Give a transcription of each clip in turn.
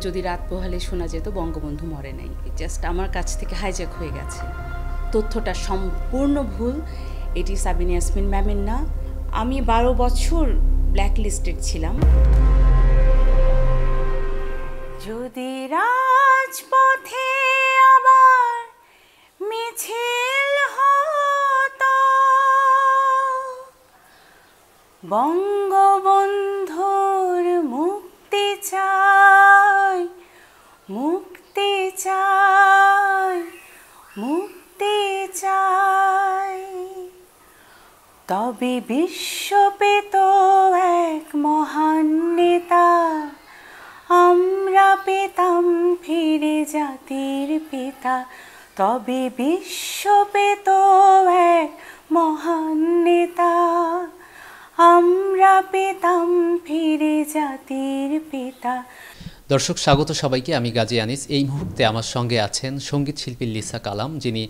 যদি রাত পোহালে শোনা যেত বঙ্গবন্ধু মরে নাই, জাস্ট আমার কাছ থেকে হাইজ্যাক হয়ে গেছে। তথ্যটা সম্পূর্ণ ভুল। এটি সাবিনা ইয়াসমিন ম্যামের না। আমি 12 বছর ব্ল্যাক লিস্টেড ছিলাম। যদি রাজপথে আবার মিছিল হতো, বঙ্গবন্ধুর মুক্তি চাই, মুক্তি চাই, মুক্তি চাই, তবে বিশ্ব পেত এক মহান নেতা, আমরা পেতাম ফিরে জাতির পিতা। তবে বিশ্ব পেত এক মহান নেতা, আমরা পেতাম ফিরে জাতির পিতা। দর্শক স্বাগত সবাইকে, আমি গাজী আনিস। এই মুহূর্তে আমার সঙ্গে আছেন সঙ্গীত শিল্পী লিসা কালাম, যিনি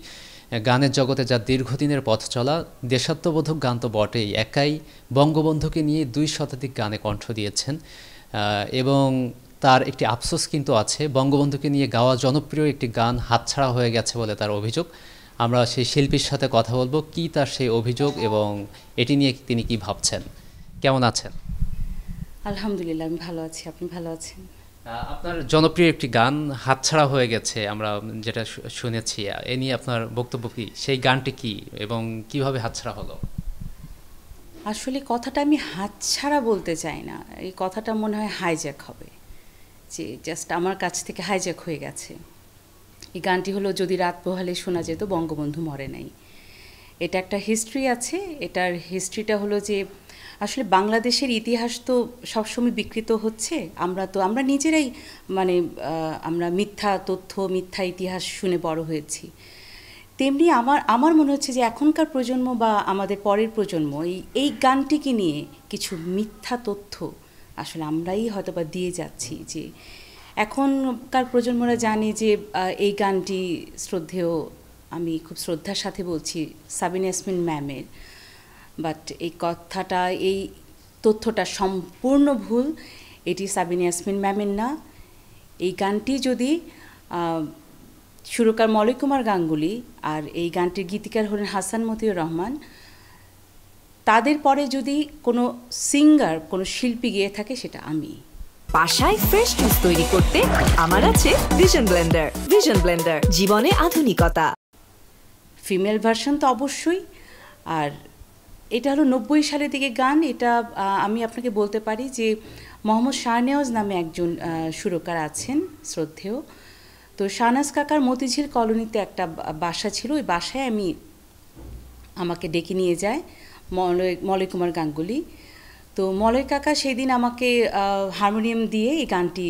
গানের জগতে যার দীর্ঘদিনের পথ চলা, দেশাত্মবোধক গান তো বটেই, একাই বঙ্গবন্ধুকে নিয়ে 2 শতাধিক গানে কণ্ঠ দিয়েছেন। এবং তার একটি আফসোস কিন্তু আছে, বঙ্গবন্ধুকে নিয়ে গাওয়া জনপ্রিয় একটি গান হাতছাড়া হয়ে গেছে বলে তার অভিযোগ। আমরা সেই শিল্পীর সাথে কথা বলবো, কি তার সেই অভিযোগ এবং এটি নিয়ে তিনি কি ভাবছেন। কেমন আছেন? আলহামদুলিল্লাহ, আমি ভালো আছি। আপনি ভালো আছেন? আপনার জনপ্রিয় একটি গান হাতছাড়া হয়ে গেছে, আমরা যেটা শুনেছি, এ নিয়ে আপনার বক্তব্য কি? সেই গানটি কি এবং কিভাবে হাতছাড়া হলো? আসলে কথাটা আমি হাতছাড়া বলতে চাই না, এই কথাটা মনে হয় হাইজ্যাক হবে, যে জাস্ট আমার কাছ থেকে হাইজ্যাক হয়ে গেছে। এই গানটি হলো যদি রাত পোহালে শোনা যেত বঙ্গবন্ধু মরে নাই। এটা একটা হিস্ট্রি আছে। এটার হিস্ট্রিটা হলো যে আসলে বাংলাদেশের ইতিহাস তো সবসময় বিকৃত হচ্ছে। আমরা নিজেরাই আমরা মিথ্যা তথ্য, মিথ্যা ইতিহাস শুনে বড় হয়েছি। তেমনি আমার মনে হচ্ছে যে এখনকার প্রজন্ম বা আমাদের পরের প্রজন্ম এই গানটিকে নিয়ে কিছু মিথ্যা তথ্য আসলে আমরাই হয়তো বা দিয়ে যাচ্ছি। যে এখনকার প্রজন্মরা জানে যে এই গানটি শ্রদ্ধেয়, আমি খুব শ্রদ্ধার সাথে বলছি, সাবিনা ইয়াসমিন ম্যামের। বাট এই কথাটা, এই তথ্যটা সম্পূর্ণ ভুল। এটি সাবিনা ইয়াসমিন ম্যামের না। এই গানটি যদি সুরকার মলয় কুমার গাঙ্গুলি আর এই গানটির গীতিকার হলেন হাসান মতিউর রহমান, তাদের পরে যদি কোনো সিঙ্গার, কোনো শিল্পী গেয়ে থাকে, সেটা আমি। বাসায় ফ্রেশ জুস তৈরি করতে আমার আছে ভিশন ব্লেন্ডার। ভিশন ব্লেন্ডার, জীবনে আধুনিকতা। ফিমেল ভার্সন তো অবশ্যই। আর এটা হলো 90 সালের দিকে গান। এটা আমি আপনাকে বলতে পারি যে মোহাম্মদ শাহনেওয়াজ নামে একজন সুরকার আছেন শ্রদ্ধেয়। তো শাহনাজ কাকার মতিঝিল কলোনিতে একটা বাসা ছিল। ওই বাসায় আমাকে ডেকে নিয়ে যায় মলয় কুমার গাঙ্গুলি। তো মলয় কাকা সেই দিন আমাকে হারমোনিয়াম দিয়ে এই গানটি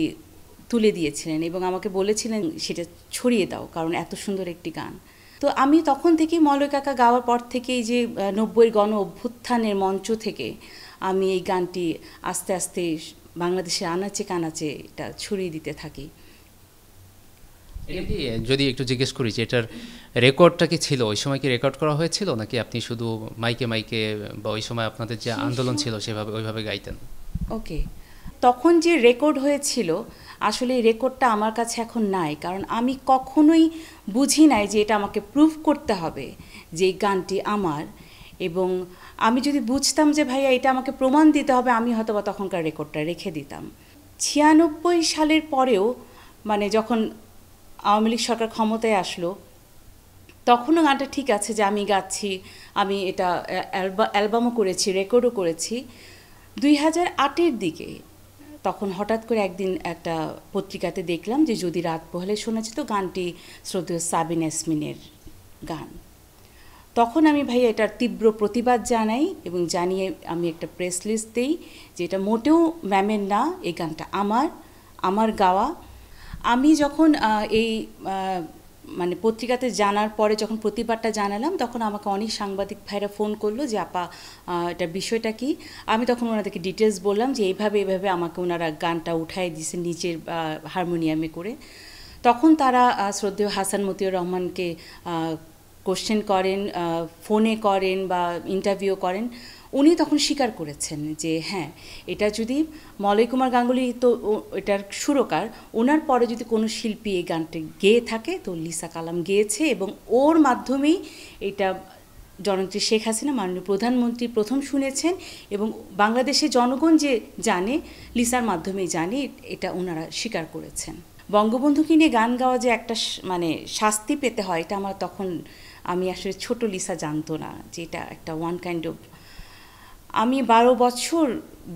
তুলে দিয়েছিলেন এবং আমাকে বলেছিলেন সেটা ছড়িয়ে দাও, কারণ এত সুন্দর একটি গান। তো আমি তখন থেকেই মলয় কাকা গাওয়ার পর থেকেই যে 90-এর গণ অভ্যুত্থানের মঞ্চ থেকে আমি এই গানটি আস্তে আস্তে বাংলাদেশের আনাচে কানাচে এটা ছড়িয়ে দিতে থাকি। যদি একটু জিজ্ঞেস করি যে এটার রেকর্ডটা কি ছিল, ওই সময় কি রেকর্ড করা হয়েছিল নাকি আপনি শুধু মাইকে বা ওই সময় আপনাদের যে আন্দোলন ছিল সেভাবে ওইভাবে গাইতেন? ওকে, তখন যে রেকর্ড হয়েছিল আসলে এই রেকর্ডটা আমার কাছে এখন নাই, কারণ আমি কখনোই বুঝি নাই যে এটা আমাকে প্রুভ করতে হবে যে এই গানটি আমার। এবং আমি যদি বুঝতাম যে ভাইয়া এটা আমাকে প্রমাণ দিতে হবে, আমি হয়তো বা তখনকার রেকর্ডটা রেখে দিতাম। 96 সালের পরেও যখন আওয়ামী লীগ সরকার ক্ষমতায় আসলো, তখনও গানটা ঠিক আছে যে আমি গাচ্ছি, আমি এটা অ্যালবামও করেছি, রেকর্ডও করেছি। 2008-এর দিকে তখন হঠাৎ করে একদিন একটা পত্রিকাতে দেখলাম যে যদি রাত পোহালে শোনা যেত গানটি শ্রদ্ধেয় সাবিনা ইয়াসমিনের গান। তখন আমি ভাইয়া এটার তীব্র প্রতিবাদ জানাই এবং জানিয়ে আমি একটা প্রেস লিস্ট দিই যে এটা মোটেও ম্যামের না, এই গানটা আমার গাওয়া। আমি যখন এই পত্রিকাতে জানার পরে যখন প্রতিবাদটা জানালাম, তখন আমাকে অনেক সাংবাদিক ভাইরা ফোন করলো যে আপা এটা বিষয়টা কি। আমি তখন ওনাদেরকে ডিটেলস বললাম যে এইভাবে আমাকে ওনারা গানটা উঠাই দিয়েছে নিজের হারমোনিয়ামে করে। তখন তারা শ্রদ্ধেয় হাসান মতিউর রহমানকে কোশ্চেন করেন, ফোনে করেন বা ইন্টারভিউ করেন। উনি তখন স্বীকার করেছেন যে হ্যাঁ, এটা যদি মলয় কুমার গাঙ্গুলি তো এটার সুরকার, ওনার পরে যদি কোনো শিল্পী এই গানটি গেয়ে থাকে তো লিসা কালাম গেয়েছে, এবং ওর মাধ্যমেই এটা জননেত্রী শেখ হাসিনা মাননীয় প্রধানমন্ত্রী প্রথম শুনেছেন, এবং বাংলাদেশের জনগণ যে জানে লিসার মাধ্যমেই জানে, এটা ওনারা স্বীকার করেছেন। বঙ্গবন্ধুকে নিয়ে গান গাওয়া যে একটা মানে শাস্তি পেতে হয়, এটা আমার তখন, আমি আসলে ছোট লিসা জানতো না যে এটা একটা ওয়ান কাইন্ড অফ। আমি 12 বছর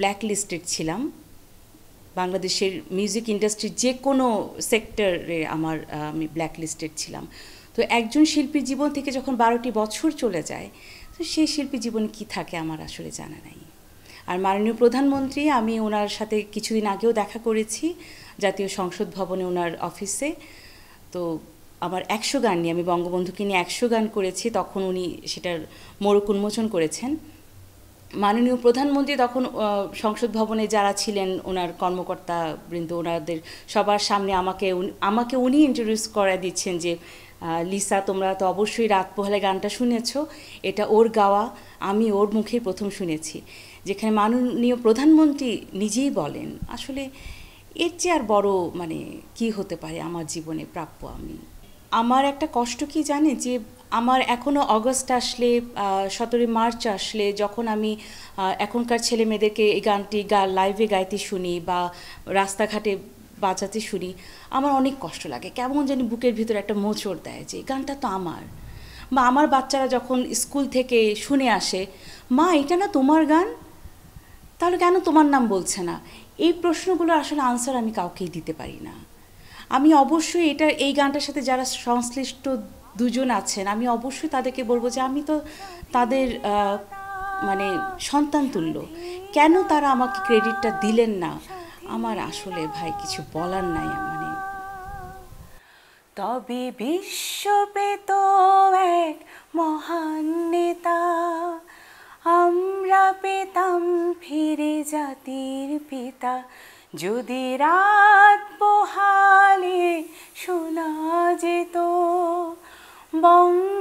ব্ল্যাক লিস্টেড ছিলাম বাংলাদেশের মিউজিক ইন্ডাস্ট্রির যে কোনো সেক্টরে, আমি ব্ল্যাক লিস্টেড ছিলাম। তো একজন শিল্পীর জীবন থেকে যখন 12টি বছর চলে যায়, তো সেই শিল্পী জীবনে কী থাকে আমার আসলে জানা নাই। আর মাননীয় প্রধানমন্ত্রী, আমি ওনার সাথে কিছুদিন আগেও দেখা করেছি জাতীয় সংসদ ভবনে ওনার অফিসে। তো আমার 100 গান নিয়ে, আমি বঙ্গবন্ধুকে নিয়ে 100 গান করেছি, তখন উনি সেটার মোড়ক উন্মোচন করেছেন। মাননীয় প্রধানমন্ত্রী তখন সংসদ ভবনে যারা ছিলেন ওনার কর্মকর্তা বৃন্দ, ওনাদের সবার সামনে আমাকে উনি ইন্ট্রোডিউস করে দিচ্ছেন যে লিসা, তোমরা তো অবশ্যই রাত পোহালে গানটা শুনেছ, এটা ওর গাওয়া, আমি ওর মুখেই প্রথম শুনেছি। যেখানে মাননীয় প্রধানমন্ত্রী নিজেই বলেন, আসলে এর চেয়ে আর বড় মানে কি হতে পারে আমার জীবনে প্রাপ্য। আমার একটা কষ্ট কি জানে, যে আমার এখনও অগস্ট আসলে, 17 মার্চ আসলে, যখন আমি এখনকার ছেলে মেয়েদেরকে এই গানটি লাইভে গাইতে শুনি বা রাস্তাঘাটে বাজাতে শুনি, আমার অনেক কষ্ট লাগে, কেমন জানি বুকের ভিতরে একটা মোচড় দেয় যে গানটা তো আমার। বা আমার বাচ্চারা যখন স্কুল থেকে শুনে আসে, মা এটা না তোমার গান, তাহলে কেন তোমার নাম বলছে না? এই প্রশ্নগুলো আসলে আনসার আমি কাউকেই দিতে পারি না। আমি অবশ্যই এই গানটার সাথে যারা সংশ্লিষ্ট দুজন আছেন, আমি অবশ্যই তাদেরকে বলবো যে আমি তো তাদের মানে সন্তান তুল্য, কেন তারা আমাকে ক্রেডিটটা দিলেন না, আমার আসলে ভাই কিছু বলার নাই। মানে তবে বিশ্ব পেত এক মহান নেতা, আমরা পেতাম ফিরে জাতির পিতা, যদি রাত পোহালে শোনা যেত বঙ্গ